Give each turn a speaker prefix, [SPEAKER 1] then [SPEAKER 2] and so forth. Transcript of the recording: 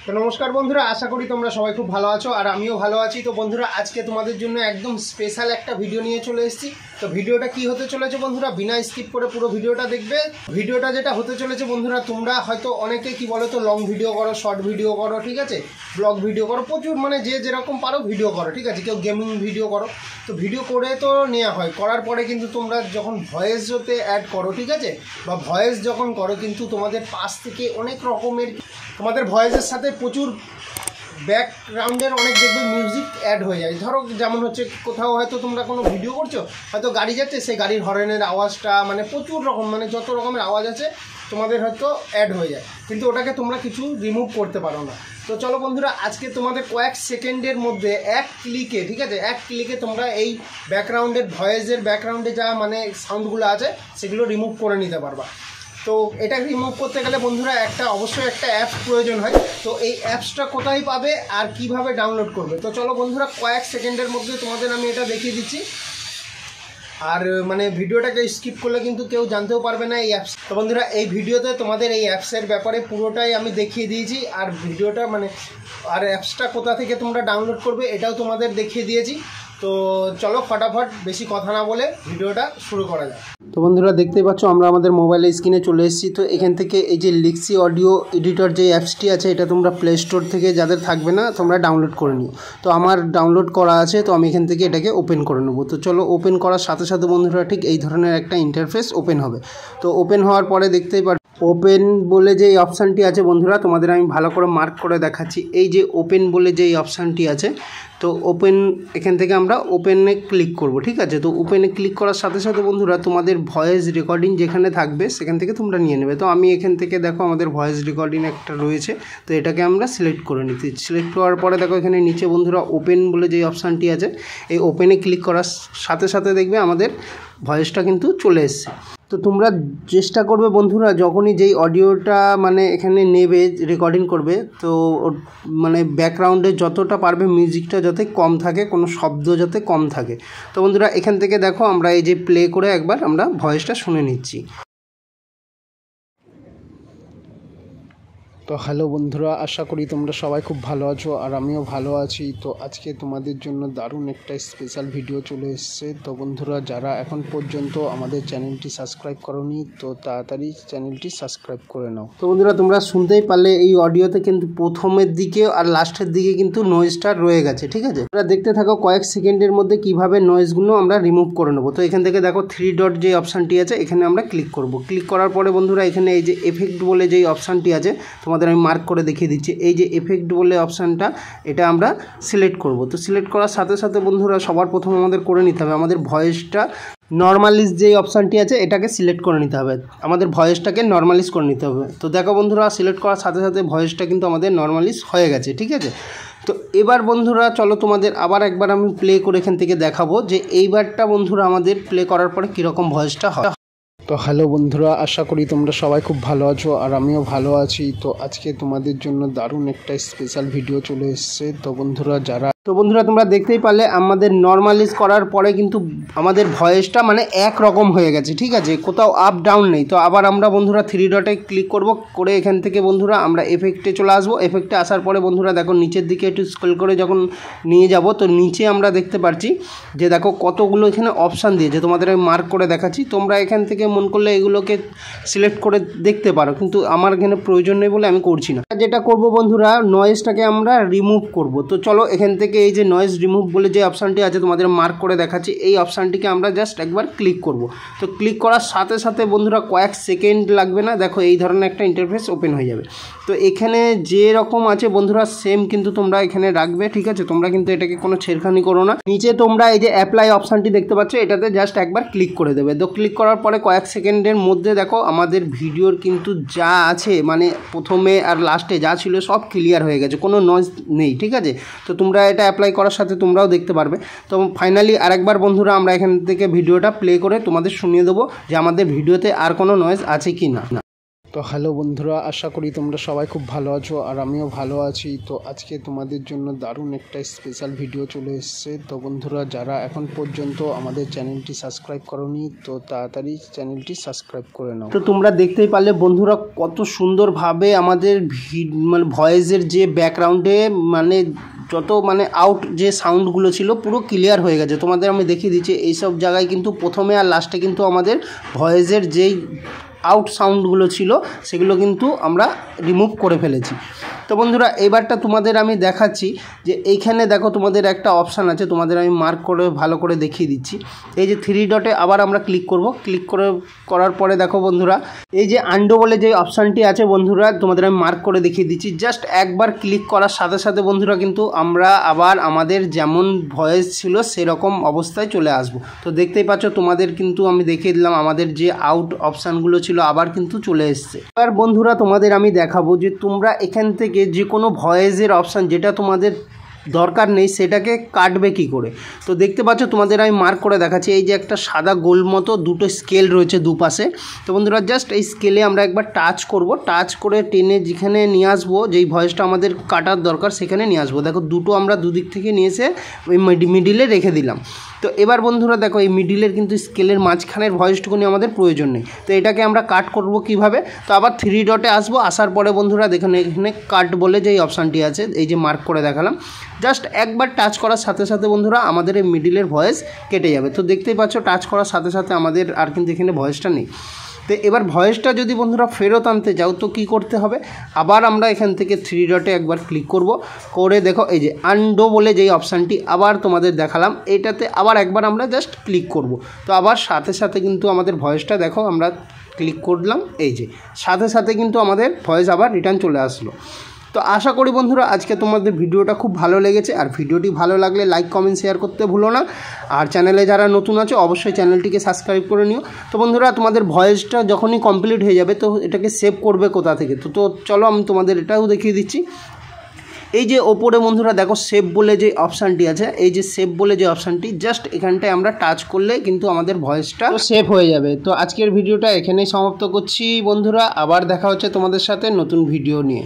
[SPEAKER 1] তো নমস্কার বন্ধুরা, আশা করি তোমরা সবাই খুব ভালো আছো আর আমিও ভালো আছি। তো বন্ধুরা, আজকে তোমাদের জন্য একদম স্পেশাল একটা ভিডিও নিয়ে চলে এসেছি। তো ভিডিওটা কি হতে চলেছে বন্ধুরা, বিনা স্কিপ করে পুরো ভিডিওটা দেখবে। ভিডিওটা যেটা হতে চলেছে বন্ধুরা, তোমরা হয়তো অনেকে কি বলো তো লং ভিডিও করো, শর্ট ভিডিও করো, ঠিক আছে, ব্লগ ভিডিও করো, প্রচুর মানে যে যেরকম পারো ভিডিও করো, ঠিক আছে, কেউ গেমিং ভিডিও করো। তো ভিডিও করে তো নেওয়া হয়, করার পরে কিন্তু তোমরা যখন ভয়েস হতে অ্যাড করো, ঠিক আছে, বা ভয়েস যখন করো কিন্তু তোমাদের পাশ থেকে অনেক রকমের তোমাদের ভয়েসের সাথে প্রচুর ব্যাকগ্রাউন্ডের অনেক দেখবে মিউজিক অ্যাড হয়ে যায়। ধরো যেমন হচ্ছে কোথাও হয়তো তোমরা কোনো ভিডিও করছো, হয়তো গাড়ি যাচ্ছে, সেই গাড়ির হর্নের আওয়াজটা মানে প্রচুর রকম মানে যত রকমের আওয়াজ আছে তোমাদের হয়তো অ্যাড হয়ে যায়, কিন্তু ওটাকে তোমরা কিছু রিমুভ করতে পারো না। তো চলো বন্ধুরা, আজকে তোমাদের কয়েক সেকেন্ডের মধ্যে এক ক্লিকে, ঠিক আছে, এক ক্লিকে তোমরা এই ব্যাকগ্রাউন্ডের ভয়েসের ব্যাকগ্রাউন্ডে যা মানে সাউন্ডগুলো আছে সেগুলো রিমুভ করে নিতে পারবা। তো এটা রিমুভ করতে গেলে বন্ধুরা অবশ্যই একটা অ্যাপ প্রয়োজন হয়। তো এই অ্যাপসটা কোথায় পাবে আর কিভাবে ডাউনলোড করবে, তো চলো বন্ধুরা কয়েক সেকেন্ডের মধ্যে তোমাদের আমি এটা দেখিয়ে দিচ্ছি। আর মানে ভিডিওটাকে স্কিপ করলে কিন্তু কেউ জানতেও পারবে না এই অ্যাপস। তো বন্ধুরা, এই ভিডিওতে তোমাদের এই অ্যাপসের ব্যাপারে পুরোটাই আমি দেখিয়ে দিয়েছি, আর ভিডিওটা মানে আর অ্যাপসটা কোথা থেকে তোমরা ডাউনলোড করবে এটাও তোমাদের দেখিয়ে দিয়েছি। তো চলো ফটাফট বেশি কথা না বলে ভিডিওটা শুরু করা যায়। তো বন্ধুরা, দেখতেই পাচ্ছ আমরা আমাদের মোবাইলের স্ক্রিনে চলে এসেছি। তো এখান থেকে এই যে লিক্সি অডিও এডিটর যে অ্যাপসটি আছে, এটা তোমরা প্লে স্টোর থেকে যাদের থাকবে না তোমরা ডাউনলোড করে নিও। তো আমার ডাউনলোড করা আছে, তো আমি এখান থেকে এটাকে ওপেন করে নেবো। তো চলো, ওপেন করার সাথে সাথে বন্ধুরা ঠিক এই ধরনের একটা ইন্টারফেস ওপেন হবে। তো ওপেন হওয়ার পরে দেখতেই পাচ্ছ ওপেন বলে যে অপশানটি আছে বন্ধুরা, তোমাদের আমি ভালো করে মার্ক করে দেখাচ্ছি। এই যে ওপেন বলে যেই অপশানটি আছে, তো ওপেন এখান থেকে আমরা ওপেনে ক্লিক করব, ঠিক আছে। তো ওপেনে ক্লিক করার সাথে সাথে বন্ধুরা তোমাদের ভয়েস রেকর্ডিং যেখানে থাকবে সেখান থেকে তোমরা নিয়ে নেবে। তো আমি এখান থেকে দেখো আমাদের ভয়েস রেকর্ডিং একটা রয়েছে, তো এটাকে আমরা সিলেক্ট করে নিচ্ছি। সিলেক্ট করার পরে দেখো এখানে নিচে বন্ধুরা ওপেন বলে যে অপশানটি আছে, এই ওপেনে ক্লিক করার সাথে সাথে দেখবে আমাদের ভয়েসটা কিন্তু চলে এসছে। তো তোমরা চেষ্টা করবে বন্ধুরা, যখনই যেই অডিওটা মানে এখানে নেবে রেকর্ডিং করবে, তো মানে ব্যাকগ্রাউন্ডে যতটা পারবে মিউজিকটা যাতে কম থাকে, কোনো শব্দ যাতে কম থাকে। তো বন্ধুরা এখান থেকে দেখো আমরা এই যে প্লে করে একবার আমরা ভয়েসটা শুনে নিচ্ছি। তো হ্যালো বন্ধুরা, আশা করি তোমরা সবাই খুব ভালো আছো আর আমিও ভালো আছি। তো আজকে তোমাদের জন্য দারুণ একটা স্পেশাল ভিডিও চলে এসেছে। তো বন্ধুরা, যারা এখন পর্যন্ত আমাদের চ্যানেলটি সাবস্ক্রাইব করোনি, তো তাড়াতাড়ি চ্যানেলটি সাবস্ক্রাইব করে নাও। তো বন্ধুরা, তোমরা শুনতেই পারলে এই অডিওতে কিন্তু প্রথমের দিকে আর লাস্টের দিকে কিন্তু নয়েজটা রয়ে গেছে, ঠিক আছে। তোমরা দেখতে থাকো কয়েক সেকেন্ডের মধ্যে কিভাবে নয়েজগুলো আমরা রিমুভ করে নেবো। তো এখান থেকে দেখো 3 ডট যে অপশানটি আছে, এখানে আমরা ক্লিক করব। ক্লিক করার পরে বন্ধুরা এখানে এই যে এফেক্ট বলে যেই অপশানটি আছে, তোমাদের আমি মার্ক করে দেখিয়ে দিচ্ছি। এই যে এফেক্ট বলে অপশানটা, এটা আমরা সিলেক্ট করব। তো সিলেক্ট করার সাথে সাথে বন্ধুরা সবার প্রথম আমাদের করে নিতে হবে আমাদের ভয়েসটা নর্মালিজ যেই অপশানটি আছে এটাকে সিলেক্ট করে নিতে হবে, আমাদের ভয়েসটাকে নর্মালিজ করে নিতে হবে। তো দেখো বন্ধুরা, সিলেক্ট করার সাথে সাথে ভয়েসটা কিন্তু আমাদের নর্মালিজ হয়ে গেছে, ঠিক আছে। তো এবার বন্ধুরা চলো তোমাদের আবার একবার আমি প্লে করে এখান থেকে দেখাবো যে এইবারটা বন্ধুরা আমাদের প্লে করার পরে কীরকম ভয়েসটা হয়। তো হ্যালো বন্ধুরা, আশা করি তোমরা সবাই খুব ভালো আছো আর আমিও ভালো আছি। তো আজকে তোমাদের জন্য দারুণ একটা স্পেশাল ভিডিও চলে এসেছে। তো বন্ধুরা তোমরা দেখতেই পারলে আমাদের নর্মালাইজ করার পরে কিন্তু আমাদের ভয়েসটা মানে একরকম হয়ে গেছে, ঠিক আছে, কোথাও আপ ডাউন নেই। তো আবার আমরা বন্ধুরা 3 ডটে ক্লিক করব, করে এখান থেকে বন্ধুরা আমরা এফেক্টে চলে আসবো। এফেক্টে আসার পরে বন্ধুরা দেখো নিচের দিকে একটু স্ক্রল করে যখন নিয়ে যাব, তো নিচে আমরা দেখতে পাচ্ছি যে দেখো কতগুলো এখানে অপশান দিয়েছে, তোমাদের আমি মার্ক করে দেখাচ্ছি। তোমরা এখান থেকে মন করলে এগুলোকে সিলেক্ট করে দেখতে পারো, কিন্তু আমার এখানে প্রয়োজন নেই বলে আমি করছি না। যেটা করব বন্ধুরা, নয়েজটাকে আমরা রিমুভ করব। তো চলো এখান থেকে এই যে নয়েজ রিমুভ বলে যে অপশানটি আছে তোমাদের মার্ক করে দেখাচ্ছি, এই অপশানটিকে আমরা জাস্ট একবার ক্লিক করব। তো ক্লিক করার সাথে সাথে বন্ধুরা কয়েক সেকেন্ড লাগবে না, দেখো এই ধরনের একটা ইন্টারফেস ওপেন হয়ে যাবে। তো এখানে যে রকম আছে বন্ধুরা সেম কিন্তু তোমরা এখানে রাখবে, ঠিক আছে, তোমরা কিন্তু এটাকে কোনো ছেড়খানি করো না। নিচে তোমরা এই যে অ্যাপ্লাই অপশানটি দেখতে পাচ্ছ, এটাতে জাস্ট একবার ক্লিক করে দেবে। তো ক্লিক করার পরে কয়েক সেকেন্ডের মধ্যে দেখো আমাদের ভিডিওর কিন্তু যা আছে মানে প্রথমে আর লাস্টে যা ছিল সব ক্লিয়ার হয়ে গেছে, কোনো নয়েজ নেই, ঠিক আছে। তো তোমরা এটা অ্যাপ্লাই করার সাথে তোমরাও দেখতে পারবে। তো ফাইনালি আরেকবার বন্ধুরা আমরা এখান থেকে ভিডিওটা প্লে করে তোমাদের শুনিয়ে দেবো যে আমাদের ভিডিওতে আর কোনো নয়েজ আছে কি না। তো হ্যালো বন্ধুরা, আশা করি তোমরা সবাই খুব ভালো আছো আর আমিও ভালো আছি। তো আজকে তোমাদের জন্য দারুণ একটা স্পেশাল ভিডিও চলে এসেছে। তো বন্ধুরা, যারা এখন পর্যন্ত আমাদের চ্যানেলটি সাবস্ক্রাইব করোনি তো তাড়াতাড়ি চ্যানেলটি সাবস্ক্রাইব করে নাও। তো তোমরা দেখতেই পারলে বন্ধুরা কত সুন্দরভাবে আমাদের মানে ভয়েসের যে ব্যাকগ্রাউন্ডে মানে যত মানে আউট যে সাউন্ডগুলো ছিল পুরো ক্লিয়ার হয়ে গেছে। তোমাদের আমি দেখিয়ে দিচ্ছি, এইসব জায়গায় কিন্তু প্রথমে আর লাস্টে কিন্তু আমাদের ভয়েসের যেই আউট সাউন্ডগুলো ছিল সেগুলো কিন্তু আমরা রিমুভ করে ফেলেছি। তো বন্ধুরা, এবারটা তোমাদের আমি দেখাচ্ছি যে এইখানে দেখো তোমাদের একটা অপশান আছে, তোমাদের আমি মার্ক করে ভালো করে দেখিয়ে দিচ্ছি। এই যে 3 ডটে আবার আমরা ক্লিক করব। ক্লিক করার পরে দেখো বন্ধুরা, এই যে আন্ডো বলে যে অপশানটি আছে বন্ধুরা, তোমাদের আমি মার্ক করে দেখিয়ে দিচ্ছি। জাস্ট একবার ক্লিক করার সাথে সাথে বন্ধুরা কিন্তু আমরা আবার আমাদের যেমন ভয়েস ছিল সেরকম অবস্থায় চলে আসব। তো দেখতেই পাচ্ছ, তোমাদের কিন্তু আমি দেখিয়ে দিলাম আমাদের যে আউট অপশানগুলো ছিল আবার কিন্তু চলে এসছে। এবার বন্ধুরা তোমাদের আমি দেখাবো যে তোমরা এখান থেকে যে কোনো ভয়েসের অপশান যেটা তোমাদের দরকার নেই সেটাকে কাটবে কি করে। তো দেখতে পাচ্ছ, তোমাদের আমি মার্ক করে দেখাচ্ছি। এই যে একটা সাদা গোল মতো দুটো স্কেল রয়েছে দুপাশে। তো বন্ধুরা, জাস্ট এই স্কেলে আমরা একবার টাচ করব, টাচ করে টেনে যেখানে নিয়ে আসবো, যেই ভয়েসটা আমাদের কাটার দরকার সেখানে নিয়ে আসবো। দেখো দুটো আমরা দুদিক থেকে নিয়ে এসে ওই মিডিলে রেখে দিলাম। তো এবার বন্ধুরা দেখো, এই মিডিলের কিন্তু স্কেলের মাঝখানের ভয়েসটুকুনি আমাদের প্রয়োজন নেই। তো এটাকে আমরা কাট করব কিভাবে। তো আবার 3 ডটে আসবো, আসার পরে বন্ধুরা দেখুন এখানে কাট বলে যে অপশানটি আছে, এই যে মার্ক করে দেখালাম, জাস্ট একবার টাচ করার সাথে সাথে বন্ধুরা আমাদের এই মিডিলের ভয়েস কেটে যাবে। তো দেখতেই পাচ্ছ, টাচ করার সাথে সাথে আমাদের আর কিন্তু এখানে ভয়েসটা নেই। তো এবার ভয়েসটা যদি বন্ধুরা ফেরত আনতে যাও তো কী করতে হবে, আবার আমরা এখান থেকে 3 ডটে একবার ক্লিক করব, করে দেখো এই যে আন্ডো বলে যেই অপশানটি আবার তোমাদের দেখালাম, এইটাতে আবার একবার আমরা জাস্ট ক্লিক করব। তো আবার সাথে সাথে কিন্তু আমাদের ভয়েসটা দেখো আমরা ক্লিক করলাম, এই যে সাথে সাথে কিন্তু আমাদের ভয়েস আবার রিটার্ন চলে আসলো। তো আশা করি বন্ধুরা আজকে তোমাদের ভিডিওটা খুব ভালো লেগেছে। আর ভিডিওটি ভালো লাগলে লাইক কমেন্ট শেয়ার করতে ভুলো না। আর চ্যানেলে যারা নতুন আছো অবশ্যই চ্যানেলটিকে সাবস্ক্রাইব করে নিও। তো বন্ধুরা, তোমাদের ভয়েসটা যখনই কমপ্লিট হয়ে যাবে তো এটাকে সেভ করবে কোথা থেকে। তো চলো আমি তোমাদের এটাও দেখিয়ে দিচ্ছি। এই যে ওপরে বন্ধুরা দেখো সেভ বলে যে অপশানটি আছে, এই যে সেভ বলে যে অপশানটি, জাস্ট এখানটায় আমরা টাচ করলে কিন্তু আমাদের ভয়েসটা সেভ হয়ে যাবে। তো আজকের ভিডিওটা এখানেই সমাপ্ত করছি বন্ধুরা, আবার দেখা হচ্ছে তোমাদের সাথে নতুন ভিডিও নিয়ে।